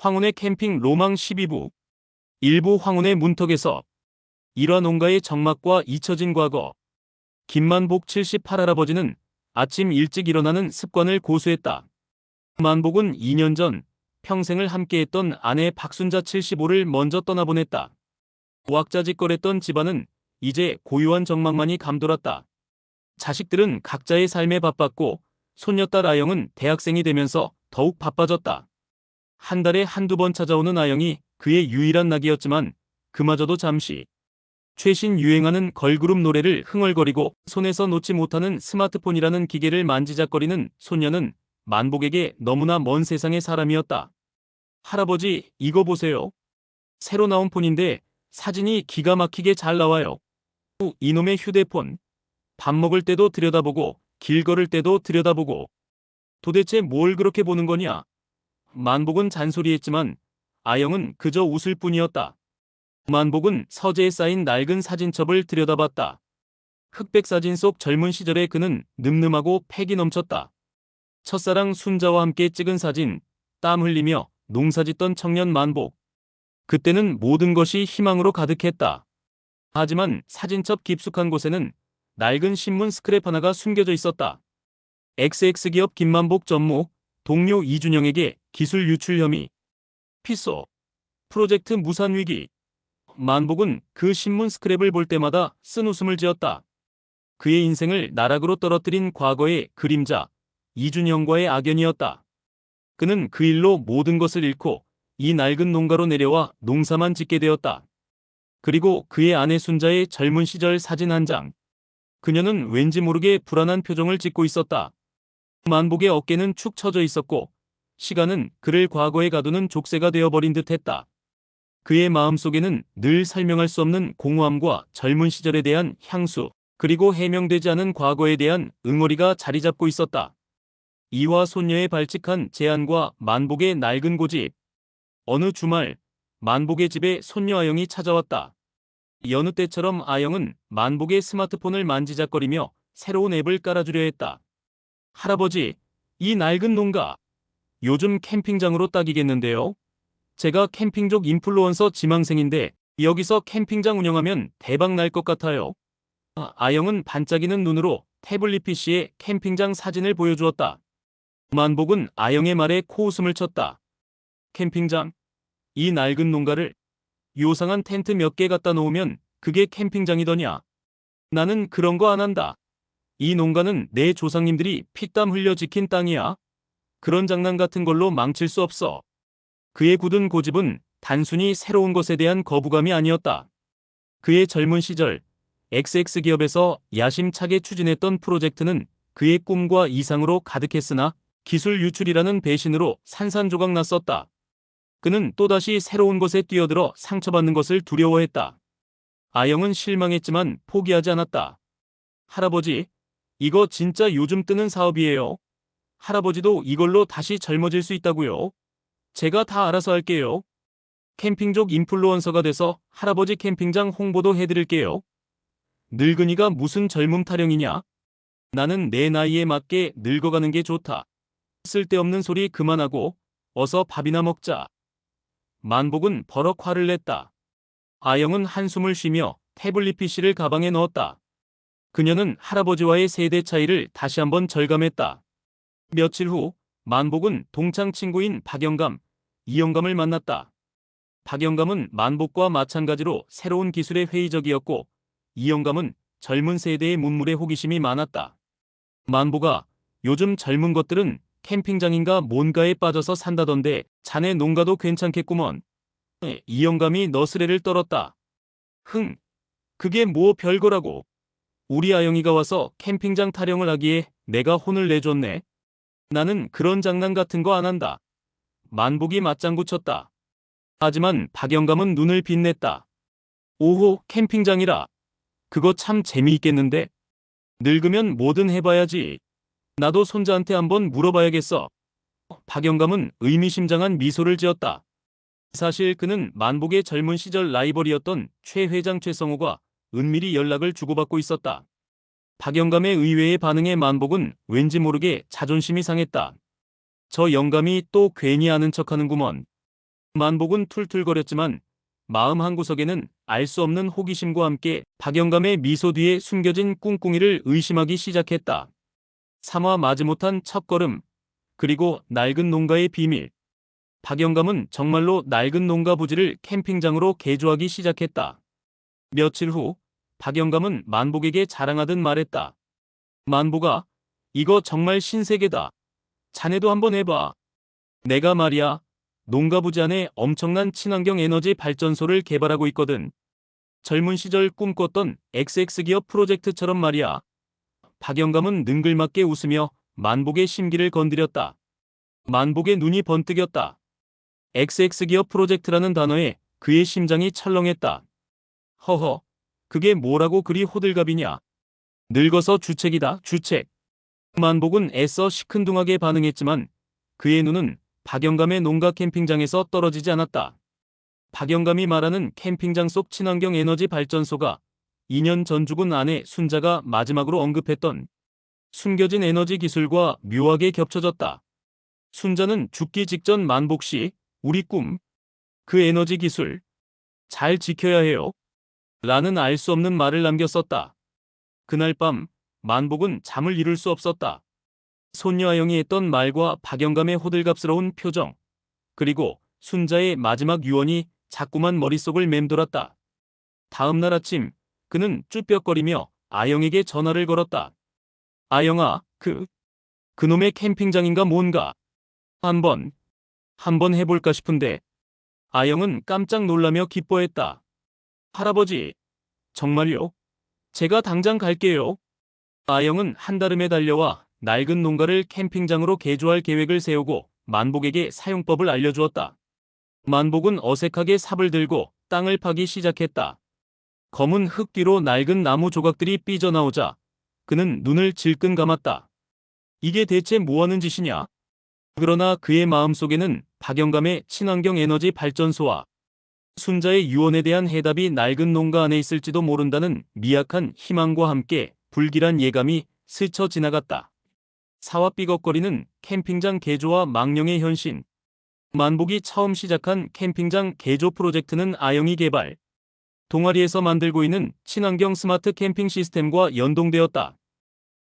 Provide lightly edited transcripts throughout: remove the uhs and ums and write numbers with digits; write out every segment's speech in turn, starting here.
황혼의 캠핑 로망 12부. 일부 황혼의 문턱에서. 일화 농가의 정막과 잊혀진 과거. 김만복 78할아버지는 아침 일찍 일어나는 습관을 고수했다. 만복은 2년 전 평생을 함께했던 아내 박순자 75를 먼저 떠나보냈다. 왁자지껄했던 집안은 이제 고요한 정막만이 감돌았다. 자식들은 각자의 삶에 바빴고 손녀딸 아영은 대학생이 되면서 더욱 바빠졌다. 한 달에 한두 번 찾아오는 아영이 그의 유일한 낙이었지만 그마저도 잠시. 최신 유행하는 걸그룹 노래를 흥얼거리고 손에서 놓지 못하는 스마트폰이라는 기계를 만지작거리는 손녀는 만복에게 너무나 먼 세상의 사람이었다. 할아버지, 이거 보세요. 새로 나온 폰인데 사진이 기가 막히게 잘 나와요. 이놈의 휴대폰. 밥 먹을 때도 들여다보고 길 걸을 때도 들여다보고. 도대체 뭘 그렇게 보는 거냐? 만복은 잔소리했지만 아영은 그저 웃을 뿐이었다. 만복은 서재에 쌓인 낡은 사진첩을 들여다봤다. 흑백 사진 속 젊은 시절의 그는 늠름하고 패기 넘쳤다. 첫사랑 순자와 함께 찍은 사진, 땀 흘리며 농사짓던 청년 만복. 그때는 모든 것이 희망으로 가득했다. 하지만 사진첩 깊숙한 곳에는 낡은 신문 스크랩 하나가 숨겨져 있었다. XX 기업 김만복 전무, 동료 이준영에게 기술 유출 혐의. 피소. 프로젝트 무산 위기. 만복은 그 신문 스크랩을 볼 때마다 쓴웃음을 지었다. 그의 인생을 나락으로 떨어뜨린 과거의 그림자, 이준영과의 악연이었다. 그는 그 일로 모든 것을 잃고 이 낡은 농가로 내려와 농사만 짓게 되었다. 그리고 그의 아내 순자의 젊은 시절 사진 한 장. 그녀는 왠지 모르게 불안한 표정을 짓고 있었다. 만복의 어깨는 축 처져 있었고 시간은 그를 과거에 가두는 족쇄가 되어버린 듯했다. 그의 마음속에는 늘 설명할 수 없는 공허함과 젊은 시절에 대한 향수, 그리고 해명되지 않은 과거에 대한 응어리가 자리 잡고 있었다. 이화 손녀의 발칙한 제안과 만복의 낡은 고집. 어느 주말 만복의 집에 손녀 아영이 찾아왔다. 여느 때처럼 아영은 만복의 스마트폰을 만지작거리며 새로운 앱을 깔아주려 했다. 할아버지, 이 낡은 농가 요즘 캠핑장으로 딱이겠는데요? 제가 캠핑족 인플루언서 지망생인데 여기서 캠핑장 운영하면 대박 날 것 같아요. 아영은 반짝이는 눈으로 태블릿 PC에 캠핑장 사진을 보여주었다. 만복은 아영의 말에 코웃음을 쳤다. 캠핑장? 이 낡은 농가를? 요상한 텐트 몇 개 갖다 놓으면 그게 캠핑장이더냐? 나는 그런 거 안 한다. 이 농가는 내 조상님들이 피땀 흘려 지킨 땅이야. 그런 장난 같은 걸로 망칠 수 없어. 그의 굳은 고집은 단순히 새로운 것에 대한 거부감이 아니었다. 그의 젊은 시절 XX 기업에서 야심차게 추진했던 프로젝트는 그의 꿈과 이상으로 가득했으나 기술 유출이라는 배신으로 산산조각 났었다. 그는 또다시 새로운 것에 뛰어들어 상처받는 것을 두려워했다. 아영은 실망했지만 포기하지 않았다. 할아버지, 이거 진짜 요즘 뜨는 사업이에요. 할아버지도 이걸로 다시 젊어질 수 있다고요. 제가 다 알아서 할게요. 캠핑족 인플루언서가 돼서 할아버지 캠핑장 홍보도 해드릴게요. 늙은이가 무슨 젊음 타령이냐? 나는 내 나이에 맞게 늙어가는 게 좋다. 쓸데없는 소리 그만하고 어서 밥이나 먹자. 만복은 버럭 화를 냈다. 아영은 한숨을 쉬며 태블릿 PC를 가방에 넣었다. 그녀는 할아버지와의 세대 차이를 다시 한번 절감했다. 며칠 후 만복은 동창 친구인 박영감, 이영감을 만났다. 박영감은 만복과 마찬가지로 새로운 기술에 회의적이었고 이영감은 젊은 세대의 문물에 호기심이 많았다. 만복아, 요즘 젊은 것들은 캠핑장인가 뭔가에 빠져서 산다던데 자네 농가도 괜찮겠구먼. 이영감이 너스레를 떨었다. 그게 뭐 별거라고. 우리 아영이가 와서 캠핑장 타령을 하기에 내가 혼을 내줬네. 나는 그런 장난 같은 거 안 한다. 만복이 맞장구 쳤다. 하지만 박영감은 눈을 빛냈다. 오호, 캠핑장이라. 그거 참 재미있겠는데? 늙으면 뭐든 해봐야지. 나도 손자한테 한번 물어봐야겠어. 박영감은 의미심장한 미소를 지었다. 사실 그는 만복의 젊은 시절 라이벌이었던 최 회장 최성호가 은밀히 연락을 주고받고 있었다. 박영감의 의외의 반응에 만복은 왠지 모르게 자존심이 상했다. 저 영감이 또 괜히 아는 척하는구먼. 만복은 툴툴거렸지만 마음 한구석에는 알 수 없는 호기심과 함께 박영감의 미소 뒤에 숨겨진 꿍꿍이를 의심하기 시작했다. 삼화 마지못한 첫걸음, 그리고 낡은 농가의 비밀. 박영감은 정말로 낡은 농가 부지를 캠핑장으로 개조하기 시작했다. 며칠 후 박영감은 만복에게 자랑하듯 말했다. 만복아, 이거 정말 신세계다. 자네도 한번 해봐. 내가 말이야, 농가 부지 안에 엄청난 친환경 에너지 발전소를 개발하고 있거든. 젊은 시절 꿈꿨던 XX 기업 프로젝트처럼 말이야. 박영감은 능글맞게 웃으며 만복의 심기를 건드렸다. 만복의 눈이 번뜩였다. XX 기업 프로젝트라는 단어에 그의 심장이 철렁했다. 허허, 그게 뭐라고 그리 호들갑이냐. 늙어서 주책이다, 주책. 만복은 애써 시큰둥하게 반응했지만 그의 눈은 박영감의 농가 캠핑장에서 떨어지지 않았다. 박영감이 말하는 캠핑장 속 친환경 에너지 발전소가 2년 전 죽은 아내 순자가 마지막으로 언급했던 숨겨진 에너지 기술과 묘하게 겹쳐졌다. 순자는 죽기 직전 만복 씨, 우리 꿈, 그 에너지 기술, 잘 지켜야 해요. 라는 알 수 없는 말을 남겼었다. 그날 밤, 만복은 잠을 이룰 수 없었다. 손녀 아영이 했던 말과 박영감의 호들갑스러운 표정, 그리고 순자의 마지막 유언이 자꾸만 머릿속을 맴돌았다. 다음 날 아침, 그는 쭈뼛거리며 아영에게 전화를 걸었다. 아영아, 그놈의 캠핑장인가 뭔가. 한번 해볼까 싶은데. 아영은 깜짝 놀라며 기뻐했다. 할아버지, 정말요? 제가 당장 갈게요. 아영은 한달음에 달려와 낡은 농가를 캠핑장으로 개조할 계획을 세우고 만복에게 사용법을 알려주었다. 만복은 어색하게 삽을 들고 땅을 파기 시작했다. 검은 흙 뒤로 낡은 나무 조각들이 삐져나오자 그는 눈을 질끈 감았다. 이게 대체 뭐하는 짓이냐? 그러나 그의 마음속에는 박영감의 친환경 에너지 발전소와 순자의 유언에 대한 해답이 낡은 농가 안에 있을지도 모른다는 미약한 희망과 함께 불길한 예감이 스쳐 지나갔다. 사와 삐걱거리는 캠핑장 개조와 망령의 현신. 만복이 처음 시작한 캠핑장 개조 프로젝트는 아영이 개발, 동아리에서 만들고 있는 친환경 스마트 캠핑 시스템과 연동되었다.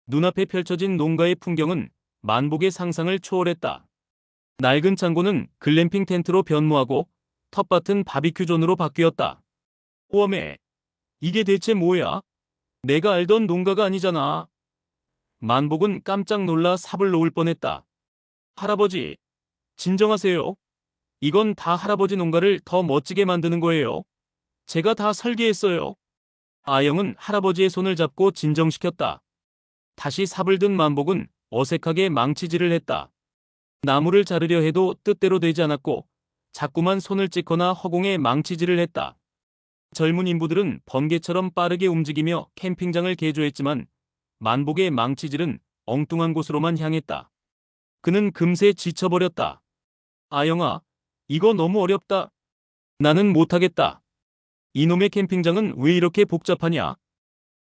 눈앞에 펼쳐진 농가의 풍경은 만복의 상상을 초월했다. 낡은 창고는 글램핑 텐트로 변모하고 텃밭은 바비큐 존으로 바뀌었다. 웜에, 이게 대체 뭐야? 내가 알던 농가가 아니잖아. 만복은 깜짝 놀라 삽을 놓을 뻔했다. 할아버지, 진정하세요. 이건 다 할아버지 농가를 더 멋지게 만드는 거예요. 제가 다 설계했어요. 아영은 할아버지의 손을 잡고 진정시켰다. 다시 삽을 든 만복은 어색하게 망치질을 했다. 나무를 자르려 해도 뜻대로 되지 않았고 자꾸만 손을 찢거나 허공에 망치질을 했다. 젊은 인부들은 번개처럼 빠르게 움직이며 캠핑장을 개조했지만 만복의 망치질은 엉뚱한 곳으로만 향했다. 그는 금세 지쳐버렸다. 아영아, 이거 너무 어렵다. 나는 못하겠다. 이놈의 캠핑장은 왜 이렇게 복잡하냐?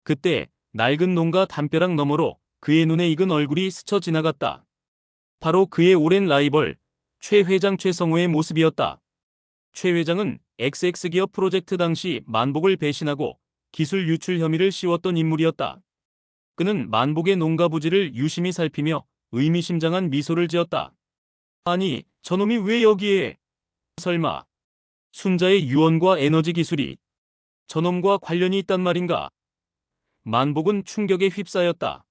그때 낡은 농가 담벼락 너머로 그의 눈에 익은 얼굴이 스쳐 지나갔다. 바로 그의 오랜 라이벌 최 회장 최성호의 모습이었다. 최 회장은 XX 기업 프로젝트 당시 만복을 배신하고 기술 유출 혐의를 씌웠던 인물이었다. 그는 만복의 농가 부지를 유심히 살피며 의미심장한 미소를 지었다. 아니, 저놈이 왜 여기에? 설마 순자의 유언과 에너지 기술이 저놈과 관련이 있단 말인가? 만복은 충격에 휩싸였다.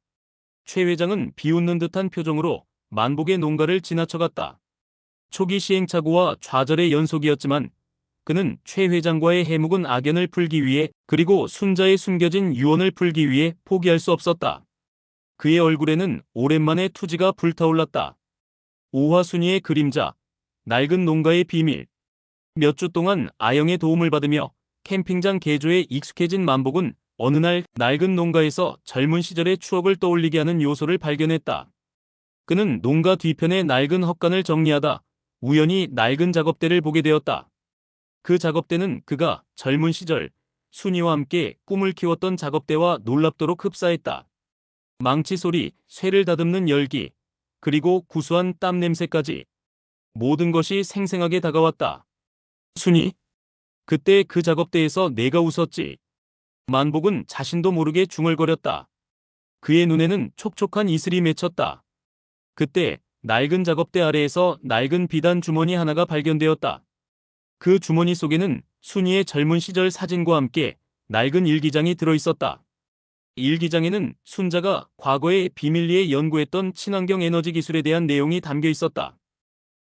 최 회장은 비웃는 듯한 표정으로 만복의 농가를 지나쳐갔다. 초기 시행착오와 좌절의 연속이었지만 그는 최 회장과의 해묵은 악연을 풀기 위해, 그리고 순자의 숨겨진 유언을 풀기 위해 포기할 수 없었다. 그의 얼굴에는 오랜만에 투지가 불타올랐다. 오화순이의 그림자, 낡은 농가의 비밀. 몇 주 동안 아영의 도움을 받으며 캠핑장 개조에 익숙해진 만복은 어느 날 낡은 농가에서 젊은 시절의 추억을 떠올리게 하는 요소를 발견했다. 그는 농가 뒤편의 낡은 헛간을 정리하다 우연히 낡은 작업대를 보게 되었다. 그 작업대는 그가 젊은 시절 순이와 함께 꿈을 키웠던 작업대와 놀랍도록 흡사했다. 망치 소리, 쇠를 다듬는 열기, 그리고 구수한 땀 냄새까지 모든 것이 생생하게 다가왔다. 순이, 그때 그 작업대에서 내가 웃었지. 만복은 자신도 모르게 중얼거렸다. 그의 눈에는 촉촉한 이슬이 맺혔다. 그때 낡은 작업대 아래에서 낡은 비단 주머니 하나가 발견되었다. 그 주머니 속에는 순이의 젊은 시절 사진과 함께 낡은 일기장이 들어있었다. 일기장에는 순자가 과거에 비밀리에 연구했던 친환경 에너지 기술에 대한 내용이 담겨 있었다.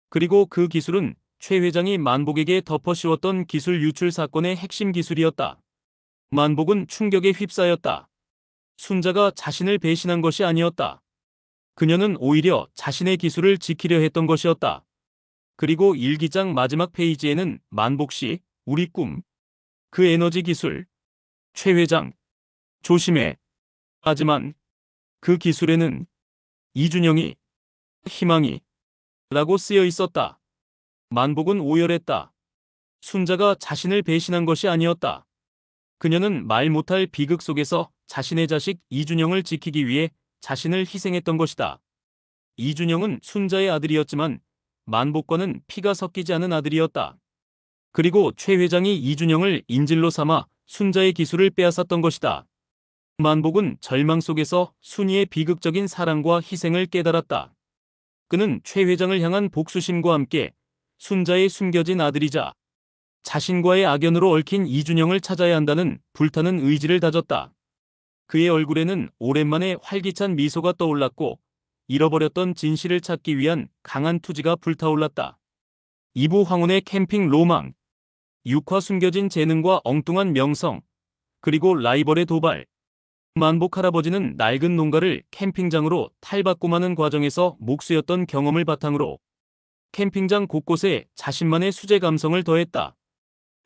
그리고 그 기술은 최 회장이 만복에게 덮어씌웠던 기술 유출 사건의 핵심 기술이었다. 만복은 충격에 휩싸였다. 순자가 자신을 배신한 것이 아니었다. 그녀는 오히려 자신의 기술을 지키려 했던 것이었다. 그리고 일기장 마지막 페이지에는 만복 씨, 우리 꿈, 그 에너지 기술, 최 회장, 조심해. 하지만 그 기술에는 이준영이, 희망이 라고 쓰여 있었다. 만복은 오열했다. 순자가 자신을 배신한 것이 아니었다. 그녀는 말 못할 비극 속에서 자신의 자식 이준영을 지키기 위해 자신을 희생했던 것이다. 이준영은 순자의 아들이었지만 만복과는 피가 섞이지 않은 아들이었다. 그리고 최 회장이 이준영을 인질로 삼아 순자의 기술을 빼앗았던 것이다. 만복은 절망 속에서 순이의 비극적인 사랑과 희생을 깨달았다. 그는 최 회장을 향한 복수심과 함께 순자의 숨겨진 아들이자 자신과의 악연으로 얽힌 이준영을 찾아야 한다는 불타는 의지를 다졌다. 그의 얼굴에는 오랜만에 활기찬 미소가 떠올랐고 잃어버렸던 진실을 찾기 위한 강한 투지가 불타올랐다. 이부 황혼의 캠핑 로망, 육화 숨겨진 재능과 엉뚱한 명성, 그리고 라이벌의 도발. 만복 할아버지는 낡은 농가를 캠핑장으로 탈바꿈하는 과정에서 목수였던 경험을 바탕으로 캠핑장 곳곳에 자신만의 수제 감성을 더했다.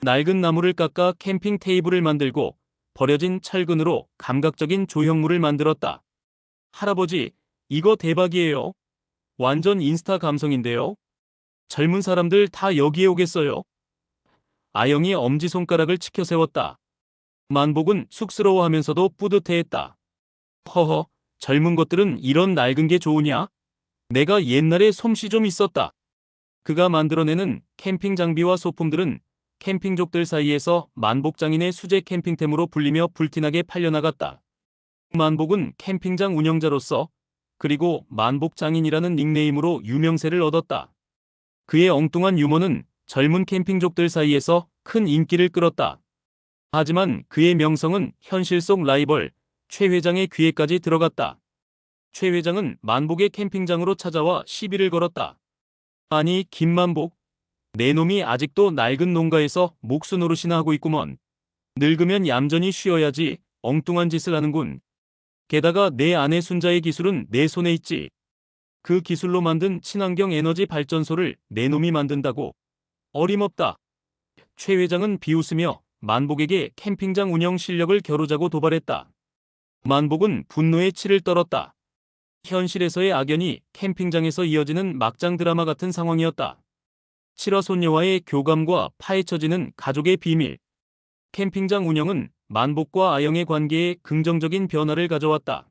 낡은 나무를 깎아 캠핑 테이블을 만들고 버려진 철근으로 감각적인 조형물을 만들었다. 할아버지, 이거 대박이에요. 완전 인스타 감성인데요. 젊은 사람들 다 여기에 오겠어요. 아영이 엄지손가락을 치켜 세웠다. 만복은 쑥스러워하면서도 뿌듯해했다. 허허, 젊은 것들은 이런 낡은 게 좋으냐? 내가 옛날에 솜씨 좀 있었다. 그가 만들어내는 캠핑 장비와 소품들은 캠핑족들 사이에서 만복장인의 수제 캠핑템으로 불리며 불티나게 팔려나갔다. 만복은 캠핑장 운영자로서 그리고 만복장인이라는 닉네임으로 유명세를 얻었다. 그의 엉뚱한 유머는 젊은 캠핑족들 사이에서 큰 인기를 끌었다. 하지만 그의 명성은 현실 속 라이벌 최 회장의 귀에까지 들어갔다. 최 회장은 만복의 캠핑장으로 찾아와 시비를 걸었다. 아니, 김만복, 내 놈이 아직도 낡은 농가에서 목수 노릇이나 하고 있구먼. 늙으면 얌전히 쉬어야지 엉뚱한 짓을 하는군. 게다가 내 아내 순자의 기술은 내 손에 있지. 그 기술로 만든 친환경 에너지 발전소를 내 놈이 만든다고. 어림없다. 최 회장은 비웃으며 만복에게 캠핑장 운영 실력을 겨루자고 도발했다. 만복은 분노의 치를 떨었다. 현실에서의 악연이 캠핑장에서 이어지는 막장 드라마 같은 상황이었다. 7화 손녀와의 교감과 파헤쳐지는 가족의 비밀. 캠핑장 운영은 만복과 아영의 관계에 긍정적인 변화를 가져왔다.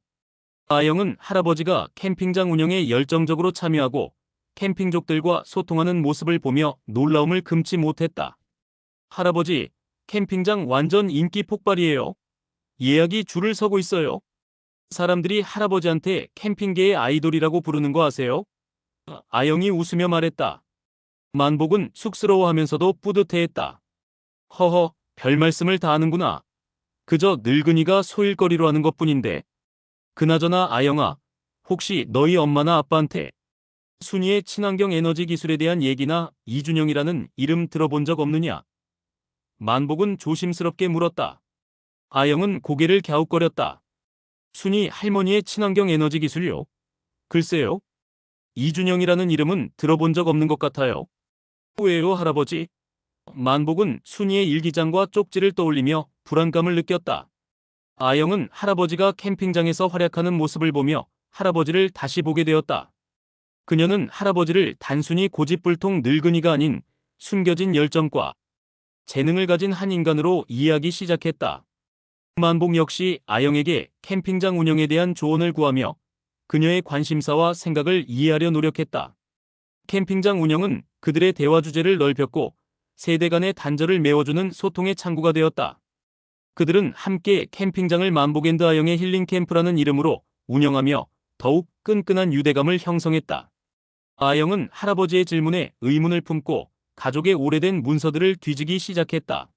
아영은 할아버지가 캠핑장 운영에 열정적으로 참여하고 캠핑족들과 소통하는 모습을 보며 놀라움을 금치 못했다. 할아버지, 캠핑장 완전 인기 폭발이에요. 예약이 줄을 서고 있어요. 사람들이 할아버지한테 캠핑계의 아이돌이라고 부르는 거 아세요? 아영이 웃으며 말했다. 만복은 쑥스러워하면서도 뿌듯해했다. 허허, 별 말씀을 다 하는구나. 그저 늙은이가 소일거리로 하는 것뿐인데. 그나저나 아영아, 혹시 너희 엄마나 아빠한테 순이의 친환경 에너지 기술에 대한 얘기나 이준영이라는 이름 들어본 적 없느냐? 만복은 조심스럽게 물었다. 아영은 고개를 갸웃거렸다. 순이 할머니의 친환경 에너지 기술요? 글쎄요. 이준영이라는 이름은 들어본 적 없는 것 같아요. 왜요, 할아버지? 만복은 순이의 일기장과 쪽지를 떠올리며 불안감을 느꼈다. 아영은 할아버지가 캠핑장에서 활약하는 모습을 보며 할아버지를 다시 보게 되었다. 그녀는 할아버지를 단순히 고집불통 늙은이가 아닌 숨겨진 열정과 재능을 가진 한 인간으로 이해하기 시작했다. 만복 역시 아영에게 캠핑장 운영에 대한 조언을 구하며 그녀의 관심사와 생각을 이해하려 노력했다. 캠핑장 운영은 그들의 대화 주제를 넓혔고 세대 간의 단절을 메워주는 소통의 창구가 되었다. 그들은 함께 캠핑장을 만복앤드 아영의 힐링 캠프라는 이름으로 운영하며 더욱 끈끈한 유대감을 형성했다. 아영은 할아버지의 질문에 의문을 품고 가족의 오래된 문서들을 뒤지기 시작했다.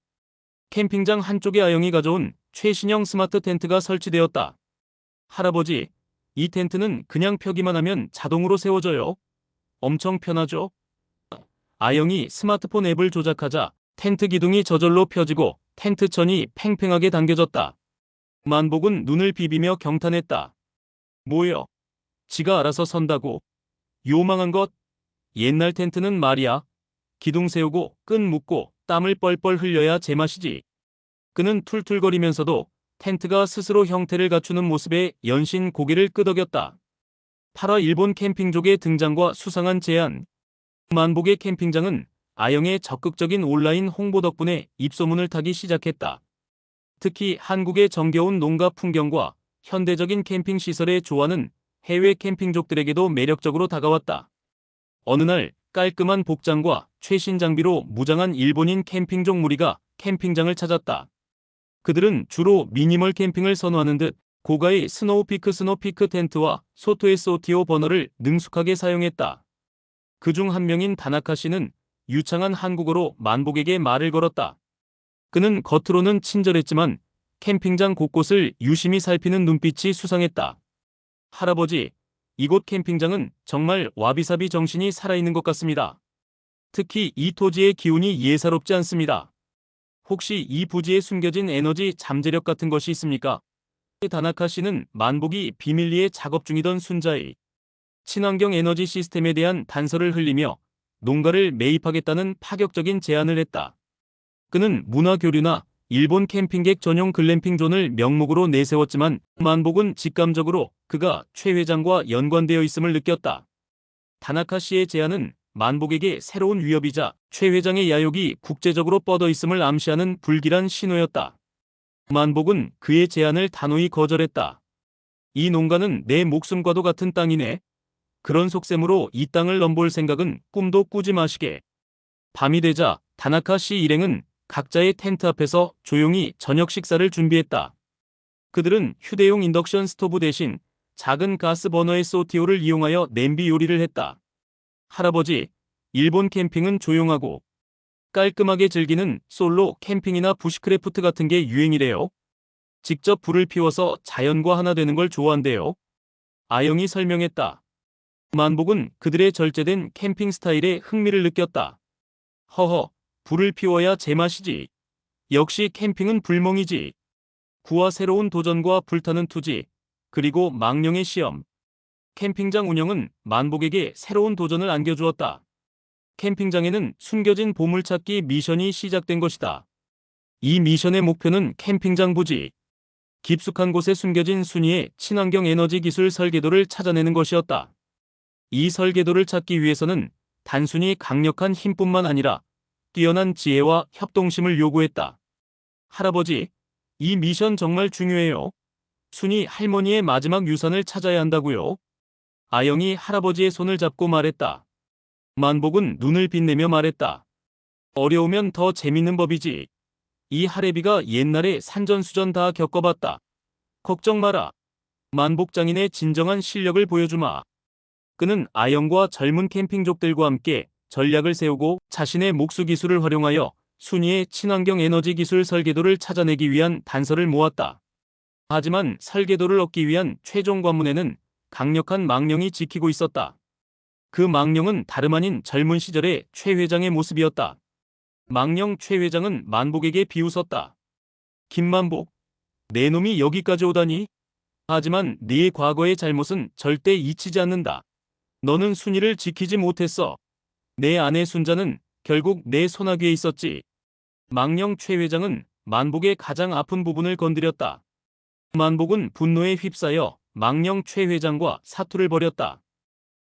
캠핑장 한쪽에 아영이 가져온 최신형 스마트 텐트가 설치되었다. 할아버지, 이 텐트는 그냥 펴기만 하면 자동으로 세워져요. 엄청 편하죠? 아영이 스마트폰 앱을 조작하자 텐트 기둥이 저절로 펴지고 텐트 천이 팽팽하게 당겨졌다. 만복은 눈을 비비며 경탄했다. 뭐여? 지가 알아서 선다고? 요망한 것? 옛날 텐트는 말이야. 기둥 세우고 끈 묶고 땀을 뻘뻘 흘려야 제맛이지. 그는 툴툴거리면서도 텐트가 스스로 형태를 갖추는 모습에 연신 고개를 끄덕였다. 8화 일본 캠핑족의 등장과 수상한 제안. 만복의 캠핑장은 아영의 적극적인 온라인 홍보 덕분에 입소문을 타기 시작했다. 특히 한국의 정겨운 농가 풍경과 현대적인 캠핑 시설의 조화는 해외 캠핑족들에게도 매력적으로 다가왔다. 어느 날 깔끔한 복장과 최신 장비로 무장한 일본인 캠핑족 무리가 캠핑장을 찾았다. 그들은 주로 미니멀 캠핑을 선호하는 듯 고가의 스노우피크 텐트와 소토 SOTO 버너를 능숙하게 사용했다. 그중 한 명인 다나카 씨는 유창한 한국어로 만복에게 말을 걸었다. 그는 겉으로는 친절했지만 캠핑장 곳곳을 유심히 살피는 눈빛이 수상했다. 할아버지, 이곳 캠핑장은 정말 와비사비 정신이 살아있는 것 같습니다. 특히 이 토지의 기운이 예사롭지 않습니다. 혹시 이 부지에 숨겨진 에너지 잠재력 같은 것이 있습니까? 다나카 씨는 만복이 비밀리에 작업 중이던 순자의 친환경 에너지 시스템에 대한 단서를 흘리며 농가를 매입하겠다는 파격적인 제안을 했다. 그는 문화 교류나 일본 캠핑객 전용 글램핑 존을 명목으로 내세웠지만 만복은 직감적으로 그가 최 회장과 연관되어 있음을 느꼈다. 다나카 씨의 제안은 만복에게 새로운 위협이자 최 회장의 야욕이 국제적으로 뻗어 있음을 암시하는 불길한 신호였다. 만복은 그의 제안을 단호히 거절했다. 이 농가는 내 목숨과도 같은 땅이네. 그런 속셈으로 이 땅을 넘볼 생각은 꿈도 꾸지 마시게. 밤이 되자 다나카 씨 일행은 각자의 텐트 앞에서 조용히 저녁 식사를 준비했다. 그들은 휴대용 인덕션 스토브 대신 작은 가스 버너 SOTO를 이용하여 냄비 요리를 했다. 할아버지, 일본 캠핑은 조용하고 깔끔하게 즐기는 솔로 캠핑이나 부시크래프트 같은 게 유행이래요. 직접 불을 피워서 자연과 하나 되는 걸 좋아한대요. 아영이 설명했다. 만복은 그들의 절제된 캠핑 스타일에 흥미를 느꼈다. 허허, 불을 피워야 제맛이지. 역시 캠핑은 불멍이지. 구와 새로운 도전과 불타는 투지, 그리고 망령의 시험. 캠핑장 운영은 만복에게 새로운 도전을 안겨주었다. 캠핑장에는 숨겨진 보물찾기 미션이 시작된 것이다. 이 미션의 목표는 캠핑장 부지 깊숙한 곳에 숨겨진 순위의 친환경 에너지 기술 설계도를 찾아내는 것이었다. 이 설계도를 찾기 위해서는 단순히 강력한 힘뿐만 아니라 뛰어난 지혜와 협동심을 요구했다. 할아버지, 이 미션 정말 중요해요. 순이 할머니의 마지막 유산을 찾아야 한다고요. 아영이 할아버지의 손을 잡고 말했다. 만복은 눈을 빛내며 말했다. 어려우면 더 재밌는 법이지. 이 할애비가 옛날에 산전수전 다 겪어봤다. 걱정 마라. 만복장인의 진정한 실력을 보여주마. 그는 아영과 젊은 캠핑족들과 함께 전략을 세우고 자신의 목수 기술을 활용하여 순위의 친환경 에너지 기술 설계도를 찾아내기 위한 단서를 모았다. 하지만 설계도를 얻기 위한 최종 관문에는 강력한 망령이 지키고 있었다. 그 망령은 다름 아닌 젊은 시절의 최 회장의 모습이었다. 망령 최 회장은 만복에게 비웃었다. 김만복, 내 놈이 여기까지 오다니? 하지만 네 과거의 잘못은 절대 잊히지 않는다. 너는 순위를 지키지 못했어. 내 아내 순자는 결국 내 손아귀에 있었지. 망령 최 회장은 만복의 가장 아픈 부분을 건드렸다. 만복은 분노에 휩싸여 망령 최 회장과 사투를 벌였다.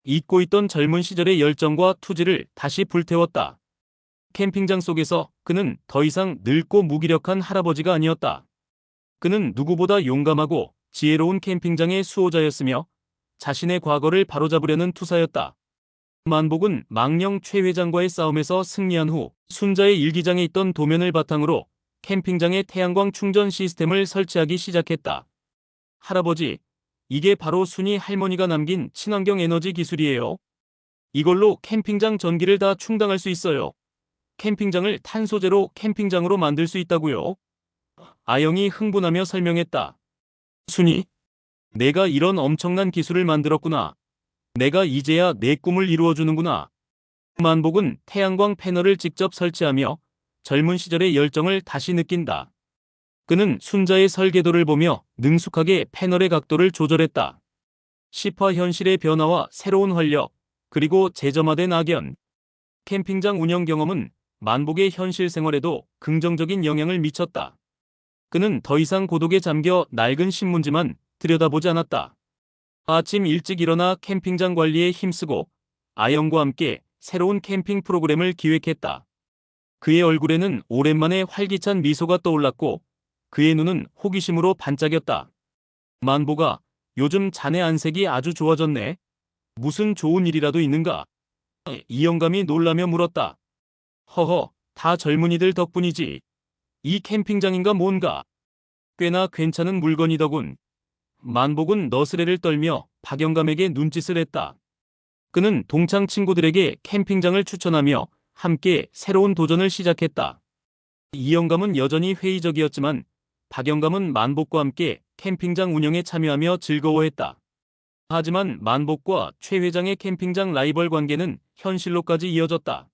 잊고 있던 젊은 시절의 열정과 투지를 다시 불태웠다. 캠핑장 속에서 그는 더 이상 늙고 무기력한 할아버지가 아니었다. 그는 누구보다 용감하고 지혜로운 캠핑장의 수호자였으며 자신의 과거를 바로잡으려는 투사였다. 만복은 망령 최 회장과의 싸움에서 승리한 후 순자의 일기장에 있던 도면을 바탕으로 캠핑장에 태양광 충전 시스템을 설치하기 시작했다. 할아버지, 이게 바로 순이 할머니가 남긴 친환경 에너지 기술이에요. 이걸로 캠핑장 전기를 다 충당할 수 있어요. 캠핑장을 탄소제로 캠핑장으로 만들 수 있다고요. 아영이 흥분하며 설명했다. 순이, 내가 이런 엄청난 기술을 만들었구나. 내가 이제야 내 꿈을 이루어주는구나. 만복은 태양광 패널을 직접 설치하며 젊은 시절의 열정을 다시 느낀다. 그는 순자의 설계도를 보며 능숙하게 패널의 각도를 조절했다. 시파 현실의 변화와 새로운 활력, 그리고 재점화된 악연. 캠핑장 운영 경험은 만복의 현실 생활에도 긍정적인 영향을 미쳤다. 그는 더 이상 고독에 잠겨 낡은 신문지만 들여다보지 않았다. 아침 일찍 일어나 캠핑장 관리에 힘쓰고 아영과 함께 새로운 캠핑 프로그램을 기획했다. 그의 얼굴에는 오랜만에 활기찬 미소가 떠올랐고 그의 눈은 호기심으로 반짝였다. 만보가, 요즘 자네 안색이 아주 좋아졌네. 무슨 좋은 일이라도 있는가? 이영감이 놀라며 물었다. 허허, 다 젊은이들 덕분이지. 이 캠핑장인가 뭔가. 꽤나 괜찮은 물건이더군. 만복은 너스레를 떨며 박영감에게 눈짓을 했다. 그는 동창 친구들에게 캠핑장을 추천하며 함께 새로운 도전을 시작했다. 이영감은 여전히 회의적이었지만 박영감은 만복과 함께 캠핑장 운영에 참여하며 즐거워했다. 하지만 만복과 최 회장의 캠핑장 라이벌 관계는 현실로까지 이어졌다.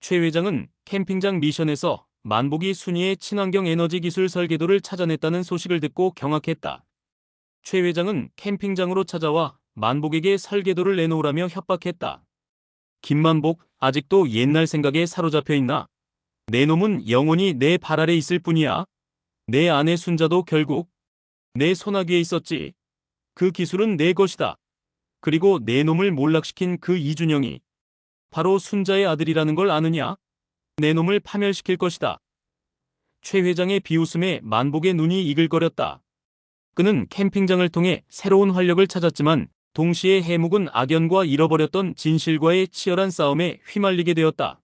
최 회장은 캠핑장 미션에서 만복이 순이의 친환경 에너지 기술 설계도를 찾아냈다는 소식을 듣고 경악했다. 최 회장은 캠핑장으로 찾아와 만복에게 설계도를 내놓으라며 협박했다. 김만복, 아직도 옛날 생각에 사로잡혀 있나? 내 놈은 영원히 내 발 아래 있을 뿐이야. 내 아내 순자도 결국 내 손아귀에 있었지. 그 기술은 내 것이다. 그리고 내 놈을 몰락시킨 그 이준영이 바로 순자의 아들이라는 걸 아느냐? 내 놈을 파멸시킬 것이다. 최 회장의 비웃음에 만복의 눈이 이글거렸다. 그는 캠핑장을 통해 새로운 활력을 찾았지만 동시에 해묵은 악연과 잃어버렸던 진실과의 치열한 싸움에 휘말리게 되었다.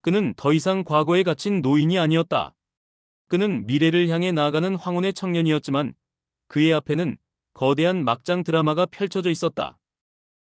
그는 더 이상 과거에 갇힌 노인이 아니었다. 그는 미래를 향해 나아가는 황혼의 청년이었지만 그의 앞에는 거대한 막장 드라마가 펼쳐져 있었다.